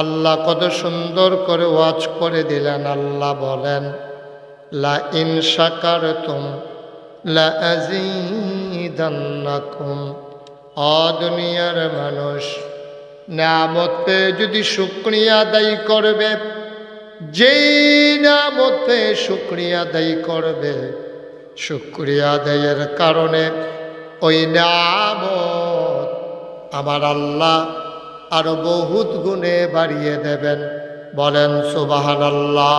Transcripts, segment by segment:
আল্লাহ কত সুন্দর করে ওয়াজ করে দিলেন। আল্লাহ বলেন, লা ইন শাকারতুম লা আযীদান্নাকুম। দুনিয়ার মানুষ, নিয়ামতে যদি শুকরিয়া আদায় করবে, যেই নিয়ামতে শুকরিয়া আদায় করবে, শুকরিয়া আদায়ের কারণে ওই নিয়ামত আমার আল্লাহ আরো বহুত গুণে বাড়িয়ে দেবেন। বলেন সুবহানাল্লাহ।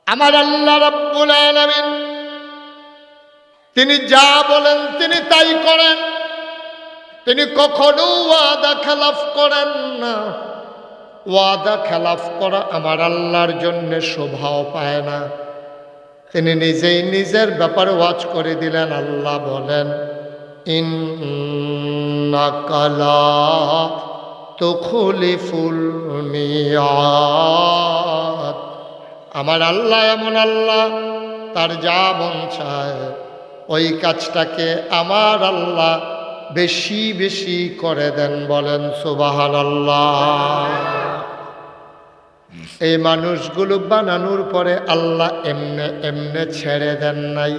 আমার আল্লাহ রাব্বুল আলামিন তিনি যা বলেন তিনি তাই করেন। তিনি কখনো ওয়াদা খেলাফ করেন না। ওয়াদা খেলাফ করা আমার আল্লাহর জন্য শোভাও পায় না। তিনি নিজেই নিজের ব্যাপারে ওয়াজ করে দিলেন। আল্লাহ বলেন, ইন্নাকা লা তুখলিফুল মিয়াদ। আমার আল্লাহ এমন আল্লাহ, তার যা মন চায় ওই কাজটাকে আমার আল্লাহ বেশি বেশি করে দেন। বলেন সুবহানাল্লাহ। এই মানুষগুলো বানানোর পরে আল্লাহ এমনে এমনে ছেড়ে দেন নাই।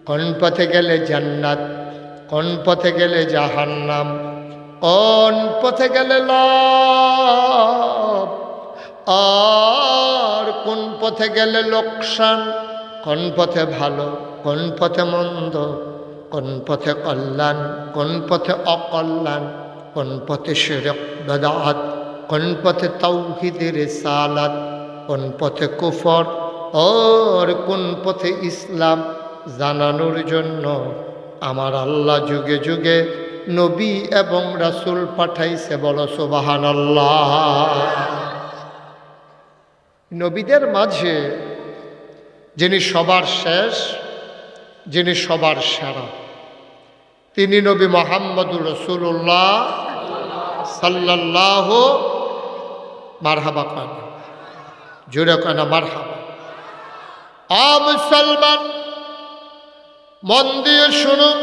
কোন পথে গেলে জান্নাত, কোন পথে গেলে জাহান্নাম, কোন পথে গেলে লাভ আর কোন পথে গেলে লোকসান, কোন পথে ভালো, কোন পথে মন্দ, কোন পথে কল্যাণ, কোন পথে অকল্যাণ, কোন পথে শিরক বিদআত, কোন পথে তাওহীদের রিসালাত, কোন পথে কুফর আর কোন পথে ইসলাম জানানোর জন্য আমার আল্লাহ যুগে যুগে নবী এবং রাসূল পাঠাইছে। বলো সুবহানাল্লাহ। নবীদের মাঝে যিনি সবার শেষ, যিনি সবার সেরা, তিনি নবী মুহাম্মদুর রাসূলুল্লাহ সাল্লাল্লাহু মারহাবা কান, জোরে কানা মারহাবা। মুসলমান মন দিয়ে শুনুন,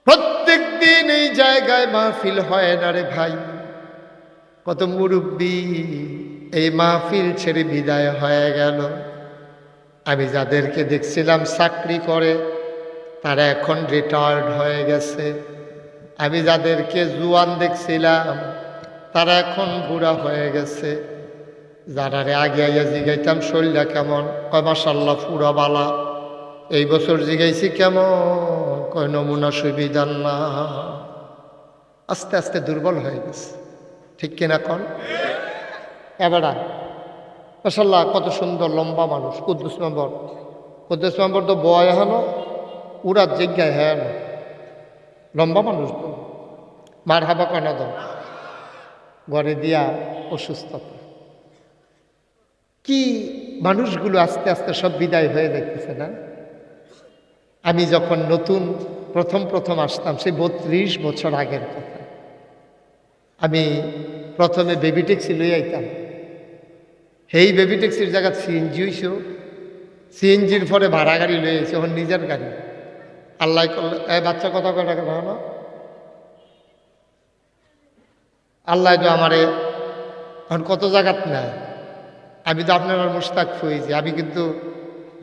প্রত্যেক দিন এই জায়গায় মাহফিল হয় না রে ভাই। কত মুরব্বী এই মাহফিল ছেড়ে বিদায় হয়ে গেল। আমি যাদেরকে দেখছিলাম চাকরি করে তারা এখন রিটায়ার্ড হয়ে গেছে। আমি যাদেরকে জুয়ান দেখছিলাম তারা এখন বুড়া হয়ে গেছে। যারা আগে আগে জিগাইতাম শরীরটা কেমন, কয় মাশাআল্লাহ পুরা বালা। এই বছর জিগাইছি কেমন, কয় নমুনা সুবিধার না। আস্তে আস্তে দুর্বল হয়ে গেছে, ঠিক কিনা কন? এবারা মাশাআল্লাহ কত সুন্দর লম্বা মানুষ। কুদ্দুস মেম্বর তো বয় হেন উড়ার জিজ্ঞায় হ্যাঁ লম্বা মানুষ তো মারহাবা কেন দাও ঘরে দিয়া অসুস্থতা। কি মানুষগুলো আস্তে আস্তে সব বিদায় হয়ে যাইতেছে না? আমি যখন নতুন প্রথম আসতাম, সেই 32 বছর আগের কথা, আমি প্রথমে বেবি ট্যাক্সি লই আইতাম। সেই বেবি ট্যাক্সির জায়গা সিএনজি হইছো, সিএনজির পরে ভাড়া গাড়ি লই আইছে, এখন নিজের গাড়ি। আল্লাহ করলে এই বাচ্চা কথা কয় টাকা ভালো না, আল্লাহ তো আমারে এখন কত জায়গাত নেয়। আমি তো আপনার মুস্তাক হয়েছি, আমি কিন্তু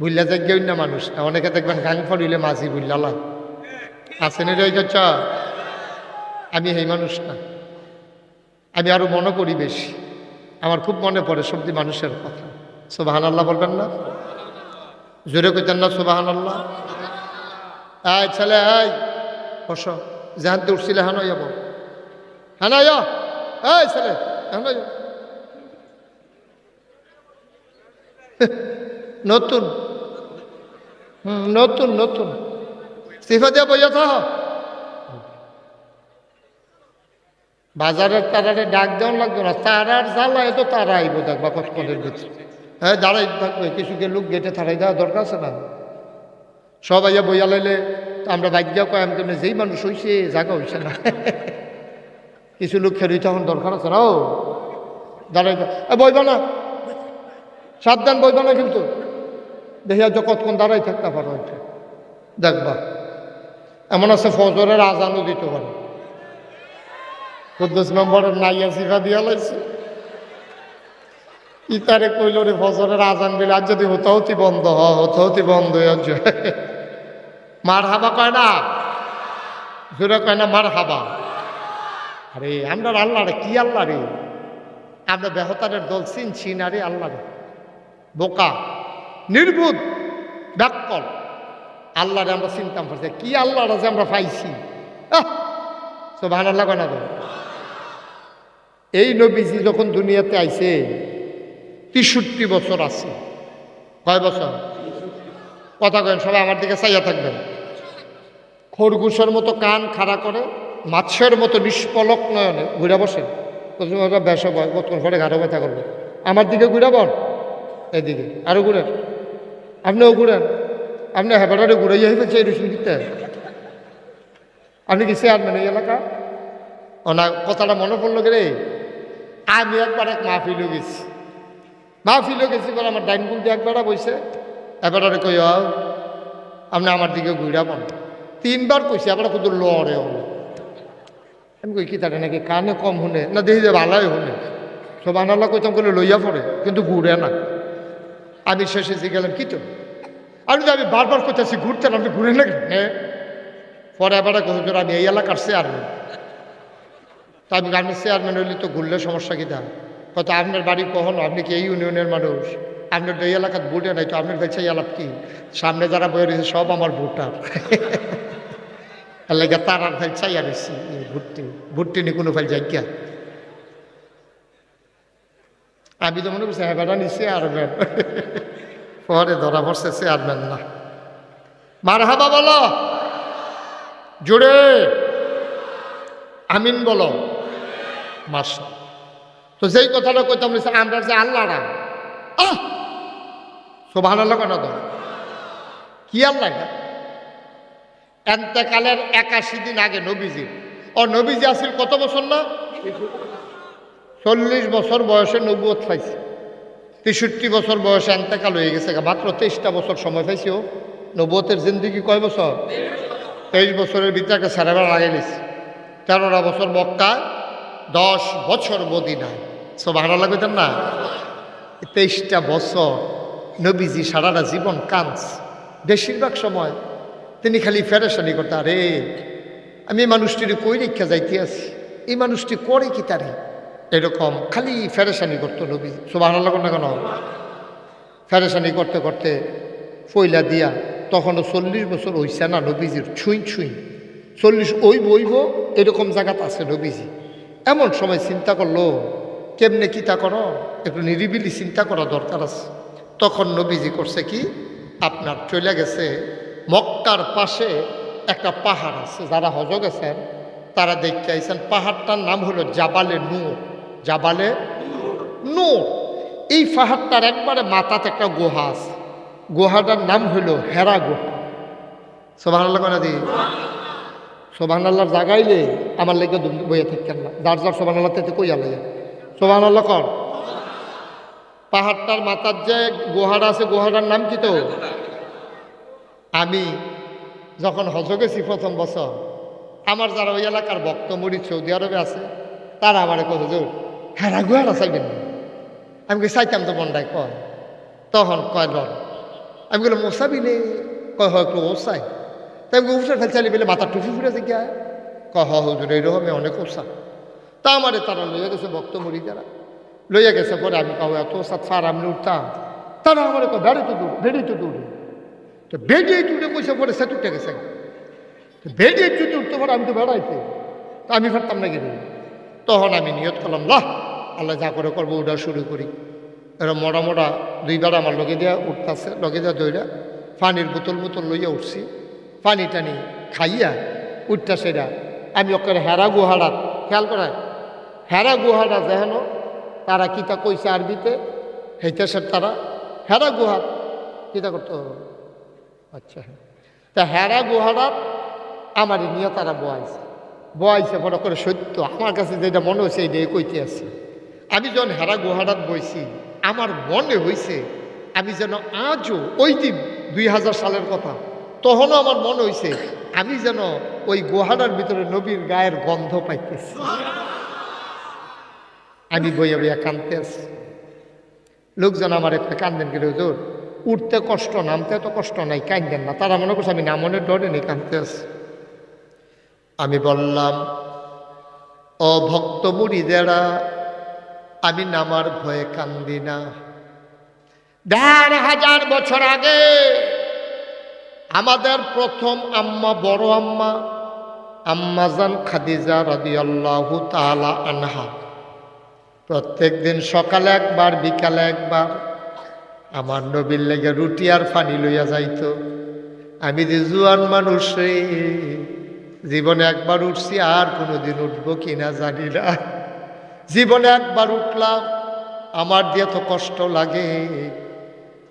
ভুল্লা যাই না মানুষ না। অনেকে দেখবেন গান ফরিলে মাঝি ভুল্লা আসেন চ, আমি সেই মানুষ না। আমি আরো মনে করি বেশি, আমার খুব মনে পড়ে সবদি মানুষের কথা। সুবহানাল্লাহ বলবেন না? জোরে কইতেন না সুবহানাল্লাহ? এই ছেলে এই বস, জানতে উঠছিলে হানো যাব, হানো এই ছেলে হানো। নতুন নতুন নতুন সিফা দিয়ে বইয়া থাক। বাজারের তারারে ডাক দেওয়া লাগবে না, তারার জ্বালা এত তারা আইব দেখবা কষ্টের ভিতরে। হ্যাঁ দাঁড়াই থাকবে, কিছুকে লোক গেটে থাড়াই দেওয়া দরকার আছে না? সবাই বইয়া লাইলে আমরা ভাগ্যা কয় আমি কেমন যেই মানুষ হইছে জায়গা হইছে না। কিছু লোক খেলি তখন দরকার আছে না। ও দাঁড়াই বইবা না, সাবধান বইবা না কিন্তু। দেখি আর কতক্ষণ দাঁড়াই থাকতে পারো, দেখবা এমন আছে ফজরের আজানও দিতে পারে, 14 নম্বরের নাইয়া সিফা দিয়া লাইছে। ইতারে কইল রে ফজরের আজান দিলে আজ যদি হতাহতি বন্ধ হতাহতি বন্ধ হয়ে যায়। মার হাবা কয় না, জোরে কয় না মার হাবা। আরে আমরা আল্লাহ রে, কি আল্লাহ রে, আমরা বেহতারের দল চিনছি না রে। আল্লাহ রে বোকা, নির্বুধ, ব্যাকল আল্লাহ রে আমরা চিনতাম পারছি, কি আল্লাহ যে আমরা পাইছি। সুবহানাল্লাহ কয় না তো। এই নবীজি যখন দুনিয়াতে আইছে 63 বছর আছে। কয় বছর? কথা কেন সবাই আমার দিকে চাইয়া থাকবেন। খরগোশের মতো কান খাড়া করে, মাছের মতো নিষ্পলক নয়নে ঘুরে বসেন। বেশ কতক্ষণ পরে ঘাড়ে ব্যথা করবে। আমার দিকে ঘুরাবন, এদিকে আরো ঘুরেন, আপনিও ঘুরেন। আপনি হেবাটারে ঘুরাইয়া ফেলছে এই রসুন দিতে। আপনি কি চেয়ারম্যান এই এলাকা? না, কথাটা মনে পড়লো রে। আমি একবার এক মাহফিলও গেছি, পরে আমার ডাইন গুল দিয়ে একবার বইছে, এবারে কই আপনি আমার দিকে ঘুরাবন। 3 বার কইছি, আবার কিন্তু লড়ে হলো। আমি কই কি তারে নাকি কানে কম শুনে না, দেখি যে ভালোই শুনে। সুবহানাল্লাহ কইতাম করলে লইয়া পড়ে, কিন্তু ঘুরে না। আমি শেষে গেলাম কি তো, আমি বারবার কইতাছি ঘুরতে, আপনি ঘুরে না কেন? পরে এবারে কইল আমি এই এলাকার চেয়ারম্যান। তা আমি গ্রামের চেয়ারম্যান হইলে তো ঘুরলে সমস্যা কি তা? কত আপনার বাড়ি কখনো, আপনি কি এই ইউনিয়নের মানুষ, আপনার তো এই এলাকার ভোটে নাই, তো আপনার কাছে এলাপ কি? সামনে যারা বয়ে রয়েছে সব আমার ভোটার। লেগে তার আর ফেল চাইয়া বেশি ভুট্টি নি কোনো ফেল যাই গিয়া। আমি তো মনে করছি হ্যাঁ বেড়া নি চেয়ারম্যান, পরে ধরা পড়ছে চেয়ারম্যান না। মারহাবা বলো জোরে, আমিন বলো। মাশা। তো যেই কথাটা কইতাম আমরা যে আল্লাহরা সুবহানাল্লাহ কেন তো, কি আল্লাহ? এন্তেকালের 81 দিন আগে নবীজি, নবীজি আসিল কত বছর না? 40 বছর বয়সে নবুয়ত পাইছে। 63 বছর বয়সে এন্তেকাল হয়ে গেছে, মাত্র 23টা বছর সময় পাইছে। ও নবুয়তের জিন্দিগি কয় বছর? 23 বছরের ভিতরে একটা সারাবার লাগিয়ে নিছে। 13টা বছর মক্কায়, 10 বছর মদিনায়। সুবহানাল্লাহ কইতেন না? 23টা বছর নবীজি সারাটা জীবন কাঁদছে। বেশিরভাগ সময় তিনি খালি ফেরেশানি করতে, আরে আমি এই মানুষটির কই রেখা যাইতে আছি, এই মানুষটি করে কি তারে, এরকম খালি ফেরেশানি করতো নবী। সুবহানাল্লাহ না কেন? ফেরেশানি করতে করতে ফইলা দিয়া, তখনও 40 বছর হইছে না নবীজির, ছুঁই 40 বইব এরকম জায়গাত আছে নবীজি। এমন সময় চিন্তা করলো কেমনে কিতা করো, একটু নিরিবিলি চিন্তা করা দরকার আছে। তখন নবীজি করছে কি, আপনার চলে গেছে মক্কার পাশে একটা পাহাড় আছে, যারা হজ গেছেন তারা দেখতে আইছেন। পাহাড়টার নাম হলো জাবালে নূর। জাবালে নূর। এই পাহাড়টার একবারে মাথাতে একটা গুহা আছে, গুহাটার নাম হলো হেরা গুহা। সুবহানাল্লাহ কনা দি। সুবহানাল্লাহ জাগাইলে আমার লেগে বইয়া থাকেন না, যার যার সুবহানাল্লাহ তেতে কইয়া লাগে সুবহানাল্লাহ কর। পাহাড়টার মাথার যে গুহাটা আছে, গুহাটার নাম কি? তো আমি যখন হজ গেছি প্রথম বছর, আমার যারা ওই এলাকার ভক্ত মুরিদ সৌদি আরবে আছে, তারা আমার কত জোর হেরা গুহাটা চাইবেন না। আমি চাইতাম তো মনটাই কয়, তখন কয় লন। আমি বললাম ওসাবি নে, কয় হয় একটু ওসাই। তাই আমি উঠে ফেল চাইলে বলে মাথার টুপি ফুটে দেখি, কয় হুজুর এইরকম অনেক ওসা। তা আমারে তারা লইয়া গেছে, ভক্ত মুরিদ যারা লইয়া গেছে। পরে আমি কাউ এত ওসাদ ফার আমি উঠতাম, তারা আমার কয় বেড়ে তো দূর, বেড়ে তো দূর। তো বেডিয়ে টুটে পয়সা পরে সে টুটে গেছে, বেডিয়ে টুটে উঠতে পারে। আমি তো বেড়াইতে, তা আমি ফেরতাম না গেলে। তখন আমি নিয়ত করলাম, লাহ আল্লাহ যা করে করবো ওটা শুরু করি। এরা মোটা 2 বার আমার লগে দেওয়া উঠতেছে, লগে দেওয়া দইরা পানির বোতল লইয়া উঠছি। পানি টানি খাইয়া উঠটা সেটা আমি ওকে হেরা গুহাটা খেয়াল করায়, হেরা গুহাটা যেন তারা কিতা কইছে আরবিতে হেইতেছে, তারা হেরা গুহা কিতা করতো। আচ্ছা, তা হেরা গুহাটা আমারই নিয়ে তারা বয়াইছে বড় করে। সত্য আমার কাছে যেটা মনে হয়েছে এইটাই কইতে আছে। আমি যখন হেরা গুহাটাত বইছি, আমার মনে হয়েছে আমি যেন আজও ওই দিন 2000 সালের কথা, তখনও আমার মনে হয়েছে আমি যেন ওই গুহাটার ভিতরে নবীর গায়ের গন্ধ পাইতেছি। আমি বইয়া বইয়া কাঁদতে আছি। লোকজন আমার একটা কান্দেন গেলে হুজুর উঠতে কষ্ট, নামতে তো কষ্ট নাই, কাঁদেন না। তারা মনে করছে আমি নামনের ডরে নেই, কাঁদতে আছি। আমি বললাম, ও ভক্ত মুড়িদেরা, আমি নামার ভয়ে কান্দি না। ১,৫০০ বছর আগে আমাদের প্রথম আম্মা, বড় আম্মা, আম্মাজান খাদিজা রাদিয়াল্লাহু তাআলা আনহা প্রত্যেক দিন সকালে একবার বিকালে একবার আমার নবীর লেগে রুটি আর পানি লইয়া যাইতো। আমি যে জুয়ান মানুষ রে, জীবনে একবার উঠছি, আর কোনোদিন উঠবো কিনা জানি না। জীবনে একবার উঠলাম, আমার দিয়ে তো কষ্ট লাগে।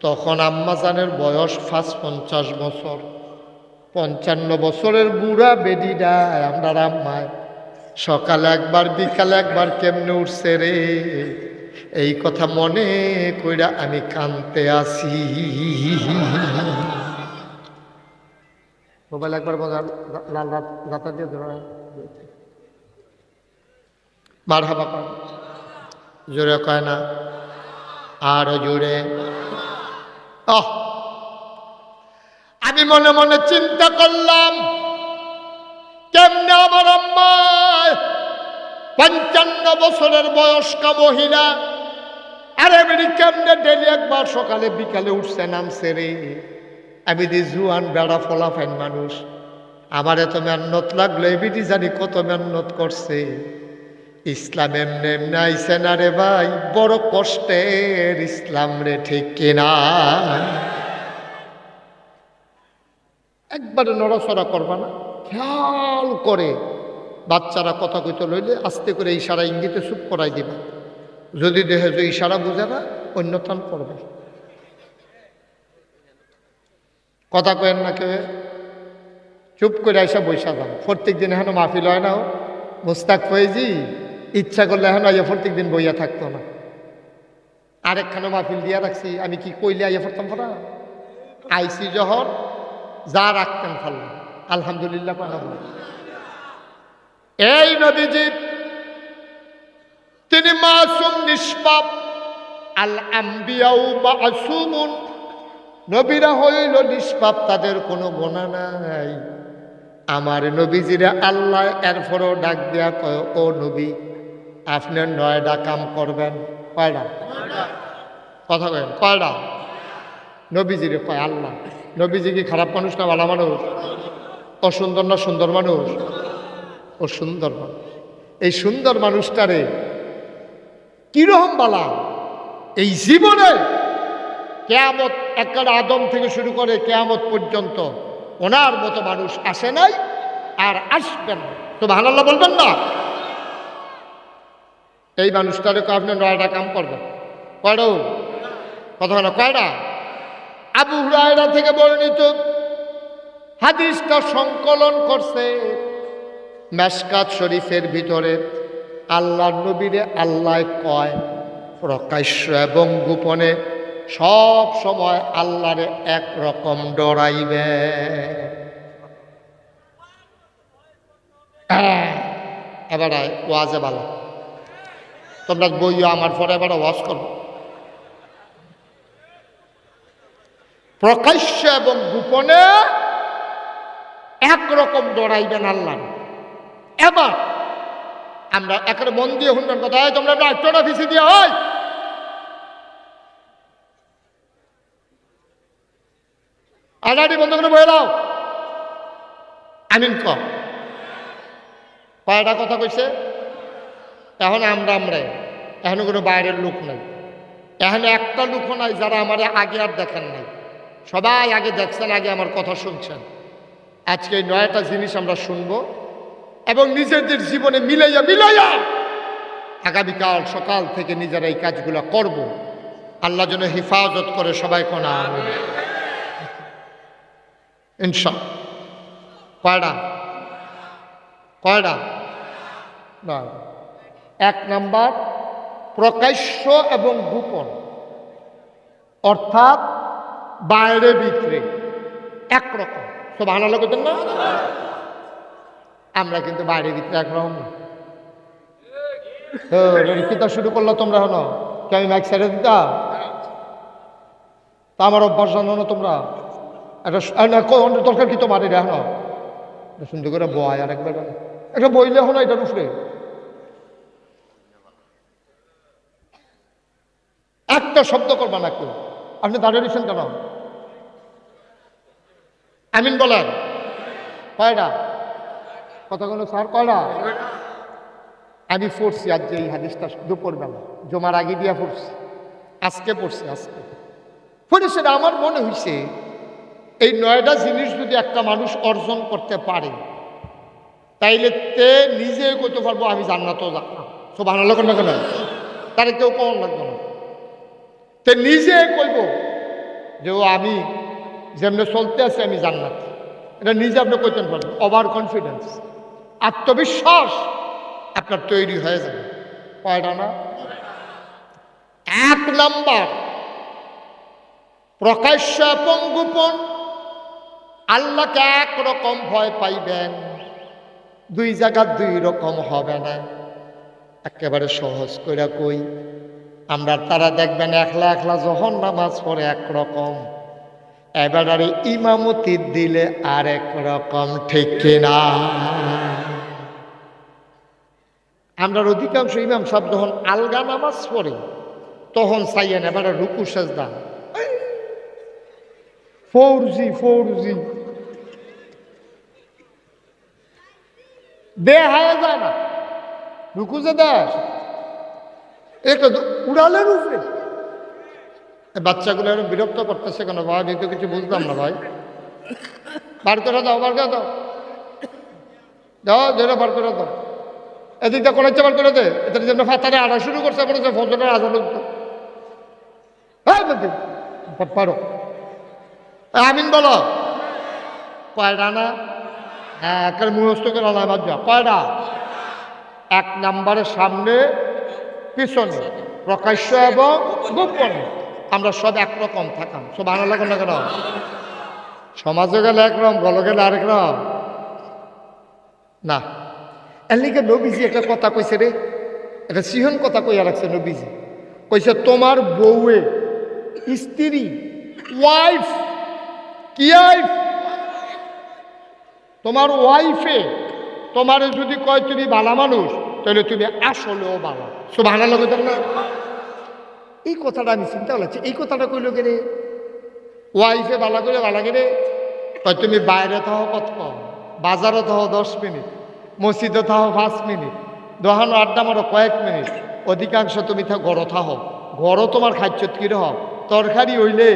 তখন আম্মাজানের বয়স ৫৫ বছর। ৫৫ বছরের বুড়া বেডিডা আমরা আম্মায় সকালে একবার বিকালে একবার কেমনে উঠছে রে, এই কথা মনে কইরা আমি কানতে আসি। মোবাইল একবার লাল রাতা দিয়ে ধরা মার হাবা কর, জোরে কয় না, আরো জোরে। আমি মনে মনে চিন্তা করলাম, কেমনে আমার আম্মা ৫৫ বছরের বয়স্কা মহিলা, আরে বেরি কেমনে ডেলি একবার সকালে বিকালে উঠছে নামছে রে। আমি দি জুয়ান বেড়া ফলাফাইন মানুষ, আমার এত মেহনত লাগলো, এবিটি জানি কত মেহনত করছে। ইসলাম এমনি এমনি আইসে না রে ভাই, বড় কষ্টের ইসলাম রে, ঠিক কিনা? একবারে নড়াচড়া করবা না, খেয়াল করে বাচ্চারা কথা কইতে লইলে আস্তে করে ইশারা ইঙ্গিতে চুপ করাই দিবা। যদি দেখে যে ইশারা বুঝে না, অন্যথান করবে। কথা কেন না কেউ, চুপ করে আইসা বৈশা যান। প্রত্যেক দিন এখন মাহফিল হয় না, মুস্তাক ফয়েজি ইচ্ছা করলে এখন আইয়া প্রত্যেক দিন বইয়া থাকতো না। আরেকখানে মাহফিল দিয়া রাখছি, আমি কি কইলে আইয়া পড়তাম পড়া? আইসি যখন যা রাখতেন ফাল্লা, আলহামদুলিল্লাহ। এই নবীজি তিনি মাসুম, নিষ্পাপ। আল আম্বিয়াউ মাসুমুন, নবীরা হইল নিষ্পাপ, তাদের কোনো গুনাহ নাই। আমার নবীজিরা আল্লাহ এরপরও ডাক দেয়া কয়, ও নবী আপনি ৯টা কাম করবেন। কয়টা? কথা কয়েন কয়টা? নবীজিরে কয় আল্লাহ। নবীজি কি খারাপ মানুষ না ভালো মানুষ? অসুন্দর না সুন্দর মানুষ? ও সুন্দর মানুষ। এই সুন্দর মানুষটারে কিরকম বালা, এই জীবনে কেয়ামত একটা আদম থেকে শুরু করে কেয়ামত পর্যন্ত ওনার মতো মানুষ আসে নাই আর আসবেন না। তো সুবহানাল্লাহ বলবেন না? এই মানুষটারে আপনি ৯টা কাম করবেন। কয়টা? কথা না কয়টা? আবু হুরায়রা থেকে বর্ণিত হাদিসটা সংকলন করছে মেশকাত শরীফের ভিতরে। আল্লাহর নবীরে আল্লাহ কয়, প্রকাশ্য এবং গোপনে সব সময় আল্লাহরে একরকম ডরাইবে। এবার ওয়াজে ভালো, তোমরা বইও আমার পরে এবার ওয়াজ করবো। প্রকাশ্য এবং গোপনে একরকম ডরাইবেন আল্লাহ। এবার আমরা একেবারে মন দিয়ে শুনবেন কথা। তোমরা একটা অফিসে দিয়ে হয় আগাড়ি বন্ধ করে বয়ে দাও। আমিন কয়টা কথা কইছে? এখন আমরাই, এখন কোনো বাইরের লোক নাই, এখন একটা লোকও নাই যারা আমার আগে আর দেখেন নাই। সবাই আগে দেখছেন, আগে আমার কথা শুনছেন। আজকে এই ৯টা জিনিস আমরা শুনবো এবং নিজেদের জীবনে মিলাইয়া আগামীকাল সকাল থেকে নিজেরা এই কাজগুলো করব। আল্লাহ যেন হেফাজত করে সবাই কোনা ইনশাআল্লাহ। কয়টা? না। ১ নাম্বার প্রকাশ্য এবং গোপন, অর্থাৎ বাইরে ভিতরে একরকম। সুবহানাল্লাহ কইতেন না? আমরা কিন্তু বাইরের ভিতরে একরকম না। কিতা শুরু করলো তোমরা হলো কি আমি মাইক ছেড়ে দিতা? তা আমার অভ্যাস জানো না তোমরা? একটা দরকার কি তোমার এটা হলো সুন্দর করে বয় আর একবার একটা বইলে হলো এটার উপরে একটা শব্দ করবা না কেউ। আপনি দাঁড়িয়ে দিচ্ছেন কেন? আমিন বলেন। কয়টা কথা বলো স্যার? কয়টা? আমি পড়ছি আজ যে এই হাদিসটা দুপুরবেলা জমার আগে দিয়া পড়ছি, আজকে পড়ছি। আজকে পড়ে সেটা আমার মনে হয়েছে এই 9টা জিনিস যদি একটা মানুষ অর্জন করতে পারে তাইলে তে নিজে করতে পারবো আমি জান্নাতও যাবো। সুবহানাল্লাহ করবে কেন? তারে কেউ কম লাগবে না। তে নিজে কইব যে ও আমি যেমনি চলতে আছি আমি জান্নাত, এটা নিজে আপনি কইতে পারবেন। ওভার কনফিডেন্স, আত্মবিশ্বাস আপনার তৈরি হয়ে যাবে। কয়টা না? 1 নাম্বার প্রকাশ্য এবং গোপন আল্লাহকে একরকম ভয় পাইবেন, 2 জায়গা 2 রকম হবে না। একেবারে সহজ করে কই, আমরা তারা দেখবেন একলা একলা যখন নামাজ পড়ে একরকম, এবারে ইমামতি দিলে আরেক রকম, ঠিক কিনা? আমরা অধিকাংশ ইমাম সাহেব যখন আলগা নামাজ পড়ে তখন চাইয়েন এবারে রুকু সেজদা 4G দেখায় যায় না। রুকু যে দেয় একটা উড়ালের উপরে। বাচ্চাগুলো এরকম বিরক্ত করতেছে কেন ভাই? আমি তো কিছু বুঝলাম না ভাই। বার করে দাও, বার করে দাও, দাও ধরে বার করে দাও। এদিকটা করেছে, বার করে দে। এটার জন্য ফাতারে আড়া শুরু করছে, বলেছে ফজরের আজান পারো। আমিন বলো। কয়টা না? হ্যাঁ, একটা মুখস্থ করে আলাদা বাদ যা। কয়টা? 1 নাম্বারের সামনে পিছনে, প্রকাশ্য এবং গোপন। আমরা সব একরকম থাকাম। সব ভালো লাগে না কেন? সমাজে গেলে একরকম, গলে গেলে আরেক রকম না। এর লিগে নবীজি একটা কথা কইছে রে, একটা সিহন কথা কইয়া রাখছে নবীজি। কইছে তোমার বউয়ে, স্ত্রী, ওয়াইফ, কি ওয়াইফ? তোমার ওয়াইফে তোমার যদি কয় তুমি ভালো মানুষ, তাহলে তুমি আসলেও ভালো। সুবহানাল্লাহ কইতেন না? এই কথাটা আমি চিন্তা করছি, এই কথাটা কইল কে? ওয়াইফে ভালো করে ভালো করে কয় তুমি বাইরে থাও কত কম, বাজারে থাও 10 মিনিট, মসজিদে থাও 5 মিনিট, দোকানো আড্ডা মারো কয়েক মিনিট, অধিকাংশ তুমি ঘরও থাও। ঘরও তোমার খাদ্যত কি রহ তরকারি হইলে,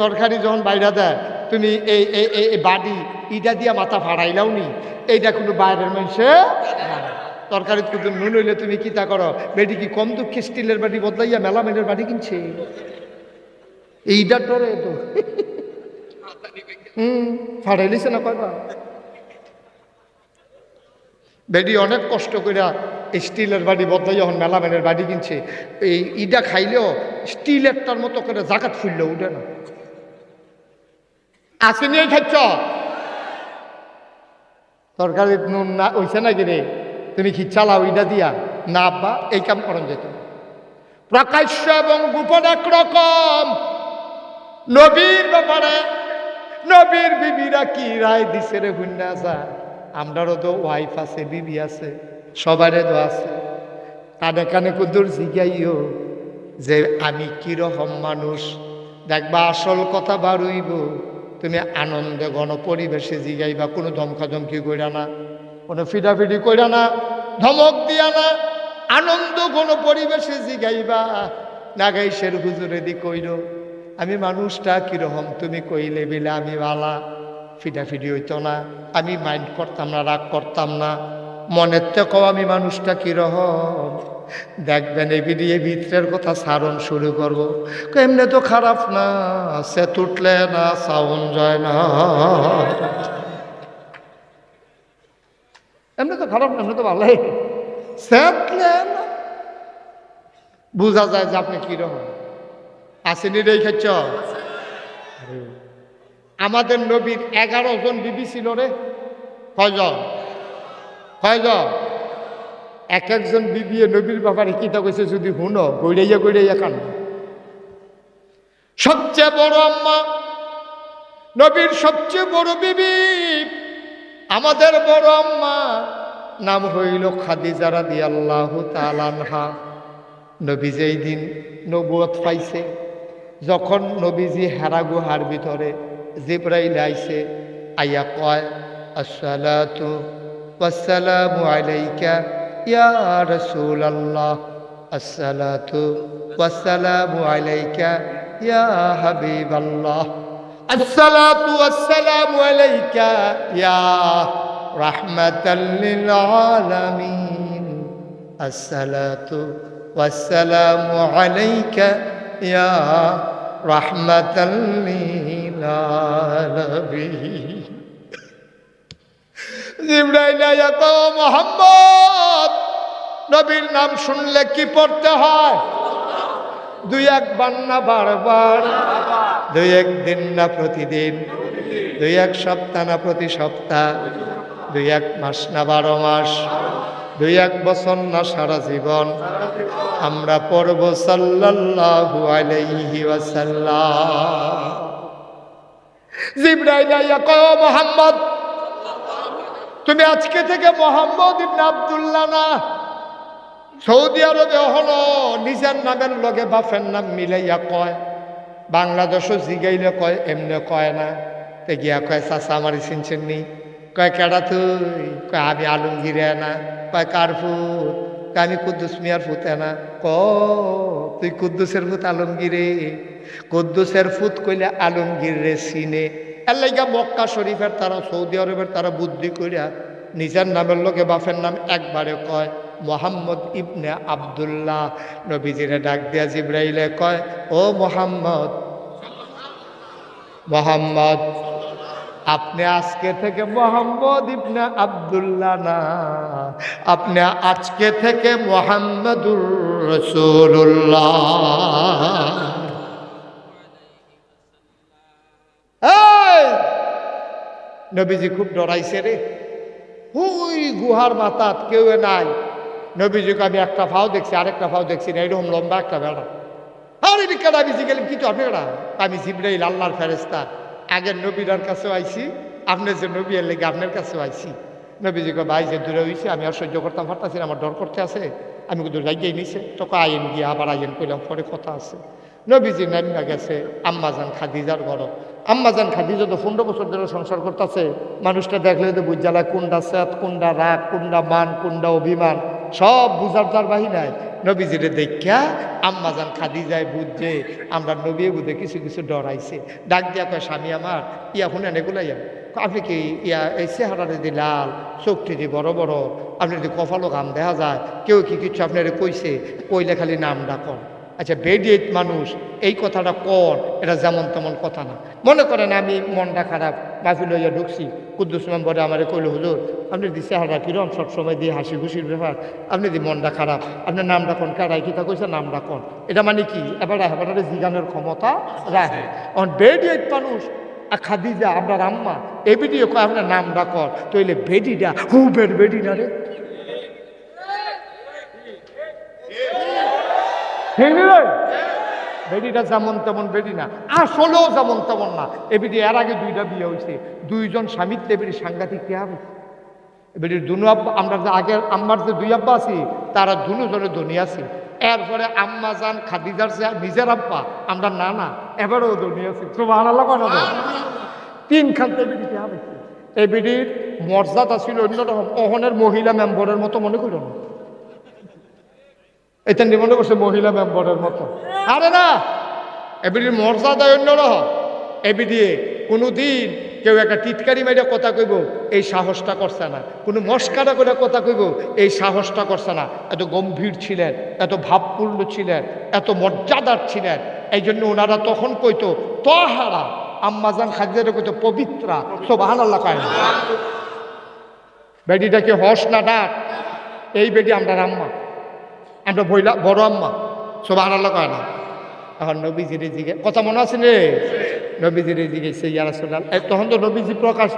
তরকারি যখন বাইরে দেয় তুমি এই বাড়ি ইটা দিয়া মাথা ফাড়াইলাও নি, এইটা কোনো বাইরের মানুষে তরকারি কিন্তু নুন হইলে তুমি কি তা করো? বেটি কি কম দুঃখে স্টিলের বাড়ি বদলাইয়া মেলামেলের বাড়ি কিনছে? এইটার ডরে তো ফাড়াইলিছে না কয়বা। বেডি অনেক কষ্ট করে স্টিলের বাড়ি বদলাই যখন মেলামেলের বাড়ি কিনছে, এই ইটা খাইলেও স্টিলেরটার মতো করে জাকাত ফুললে উঠে না। আসে নিয়ে খাচ্ছ তরকারি নুন না ওইছে নাকি রে, তুমি কি চালাও ইটা দিয়া? না আব্বা, এই কাম করেন যেত। প্রকাশ্য এবং গোপন একরকম। নবীর ব্যাপারে নবীর বিবিরা কি রায় দিছে রে ভুন্না যায়। আমরারও তো ওয়াইফ আছে, বিবি আছে, সবারও তো আছে। কানে কানে কুদুর জিগাইও যে আমি কিরকম মানুষ, দেখবা আসল কথা বারুইব। তুমি আনন্দে ঘন পরিবেশে জিগাইবা, কোনো ধমকাধমকি কইরা না, কোনো ফিডাফিডি কইরা না, ধমক দিয়া না, আনন্দ ঘন পরিবেশে জিগাইবা। নাগাইশের হুজুরে দি কইল আমি মানুষটা কিরকম, তুমি কইলে বিলে আমি বালা, ফিডাফিডি হইতো না, আমি মাইন্ড করতাম না, রাগ করতাম না। মনের থেকেও আমি মানুষটা কিরকম দেখবেন। এই ভিডিও ভিতরের কথা সারণ শুরু করবো। এমনি তো খারাপ না, সে তুটলে না সাউন যায় না, এমনি তো খারাপ না, এমনি তো ভালোই, সেটলে না। বোঝা যায় যে আপনি কিরকম আসেনি রে খাচ্ছ। আমাদের নবীর 11 জন বিবি ছিল রে। কয়জন? কয়জন? এক একজন বিবি নবীর ব্যাপারে কিতা কইছে যদি হুনো গড়াইয়া গড়াইয়া কান্না। সবচেয়ে বড় আম্মা, নবীর সবচেয়ে বড় বিবি, আমাদের বড় আম্মা নাম হইল খাদিজা রাদিয়াল্লাহু তাআলা আনহা। নবী যেই দিন নবুয়ত পাইছে, যখন নবীজি হেরা গুহার ভিতরে জিবরাইল আইছে, আইয়া কয় আসসালাতু ওয়াসসালামু আলাইকা ইয়া রাসূলুল্লাহ, আসসালাতু ওয়াসসালামু আলাইকা ইয়া হাবিবাল্লাহ, আসসালাতু ওয়াসসালামু আলাইকা ইয়া রাহমাতাল লিল আলামিন, আসসালাতু ওয়াসসালামু আলাইকা ইয়া রাহমাতাল লিল আলামিন। জিবরাইল আয়া কও মুহাম্মদ, নবীর নাম শুনলে কি পড়তে হয়? দুই একবার না বারবার, দুই একদিন না প্রতিদিন, দুই এক সপ্তাহ না প্রতি সপ্তাহ, দুই এক মাস না 12 মাস, দুই এক বছর না সারা জীবন আমরা পড়ব সাল্লাল্লাহু আলাইহি ওয়াসাল্লাম। জিবরাইল আইয়া কয় মুহাম্মদ, তুমি আজকে থেকে মুহাম্মদ ইবনে আব্দুল্লাহ না। সৌদি আরবে হলো নিজের নামের লগে বাপের নাম মিলাইয়া কয়। বাংলাদেশও জিগাইলে কয়, এমনি কয় না। তে গিয়া কয় চাচা আমারই চিনছেন নি? কয় কেডা তুই? কয় আমি আলমগীর না। কয় কার ফুত? কয় আমি কুদ্দুস মিয়ার ফুতে না। তুই কুদ্দুসের ফুত আলমগীরে? কুদ্দুসের ফুত কইলে আলমগীর রে চিনে। এর লাইগা মক্কা শরীফের তারা, সৌদি আরবের তারা বুদ্ধি কইরা নিজের নামের লোকে বাপের নাম একবারে কয় মোহাম্মদ ইবনে আব্দুল্লাহ। নবীজিরে ডাক দিয়া জিবরাইলে কয়, ও মোহাম্মদ, মোহাম্মদ আপনি আজকে থেকে মোহাম্মদ ইবনে আব্দুল্লাহ না, আপনি আজকে থেকে মুহাম্মাদুর রাসূলুল্লাহ। নবীজি খুব ডরাইছে রে। ওই গুহার মাথাত কেউ নাই। নবীজিকে আমি একটা ফাও দেখছি, আরেকটা ফাও দেখছি না, এরকম লম্বা একটা বেড়া। আর এদিকে নবীজি গেলেন, কি তো আপনি বেড়া? আমি জিবরাইল, আল্লাহর ফেরেশতা। আগের নবীরার কাছেও আইছি, আপনার যে নবী এর লেগে আপনার কাছেও আইছি। নবীজিকে ভাই যে দূরে হয়েছে, আমি আর সহ্য করতাম পারতাছি না, আমার ডর করতে আছে। আমি কিন্তু লাগিয়ে নিছে, তোকে আইন গিয়ে আবার আইন করলাম, পরে কথা আছে। নবীজি নামিয়া গেছে আম্মাজান খাদিজার ঘর। আম্মাজান খাদিজা তো 15 বছর ধরে সংসার করতেছে। মানুষটা দেখলে তো বুঝালা কোনটা সেত, কোনটা রাগ, কোনটা মান, কোনটা অভিমান, সব বুঝার তার বাহি নাই। নবীজিরে দেখা আম্মাজান খাদিজায় বুঝছে আমরা নবী বুঝে কিছু কিছু ডরাইছে। ডাক দিয়া কয়, স্বামী আমার ইয়া শুনেন এগুলাই, আপনি কি ইয়া এই চেহারা যদি লাল, চোখটি যদি বড় বড়, আপনি যদি কপালও গাম দেখা যায়, কেউ কি কিছু আপনার কইছে? কইলে খালি নাম ডাকন। আচ্ছা বেডিয়েট মানুষ এই কথাটা কর, এটা যেমন তেমন কথা না। মনে করেন আমি মনটা খারাপ, মাহফিল লইয়া ঢুকছি, কুদ্দুস মেম্বরে আমার কইল, হুজুর আপনি দি চেহারা কিরম সবসময় দিয়ে হাসি খুশির ব্যাপার, আপনি দি মনটা খারাপ, আপনার নাম ডাকন, কারাই কিতা কইছে নাম ডাকন। এটা মানে কি? এবার এবার জিগানোর ক্ষমতা রাখে। বেডিয়েট মানুষ খাদিজা আপনার আম্মা এই ভিডিও কয় আপনার নাম ডাকর, তইলে বেডিটা হুবের বেডি না রে। বেডিটা যেমন তেমন বেডি না, আসলেও যেমন তেমন না। এবিডি এর আগে 2টা বিয়ে হয়েছে, 2জন স্বামীর এবিডি সাংঘাতিক কে হবে। এবিডির দুনু আব্বা, আমরা যে আগের আম্মার যে 2 আব্বা আছি তারা দুজনে ধনী আছি। এরপরে আম্মা জান খাদিজার যে নিজের আব্বা, আমরা না এবারেও ধনী আছি। সুবহানাল্লাহ কয় না? 3 খানতে এবিডি কে হবে। এবিডির মর্যাদা ছিল অন্যরকম। ওহনের মহিলা মেম্বরের মতো মনে করো না, এটা মনে করছে মহিলা মেম্বরের মতো। আরে না, এবিডির মর্যাদা অন্যরকম। এবিডি কোনোদিন কেউ একটা টিটকারি মাইরা কথা কইব এই সাহসটা করছে না, কোনো মস্কারা করে কথা কইব এই সাহসটা করছে না। এত গম্ভীর ছিলেন, এত ভাবপূর্ণ ছিলেন, এত মর্যাদার ছিলেন। এই জন্য ওনারা তখন কইতো তহারা, আম্মাজান খাদিজারে কইতো পবিত্রা। সুবহানাল্লাহ কয় না? বেডিটা কি হস না ডাক? এই বেডি আমরা আম্মা, আমরা বড় আম্মা। সুবহানাল্লাহ কয় না? এখন নবীজির দিকে কথা মনে আছে রে? নবীজির এই জিজ্ঞেস ইয়া রাসূলুল্লাহ, তখন তো নবীজি প্রকাশ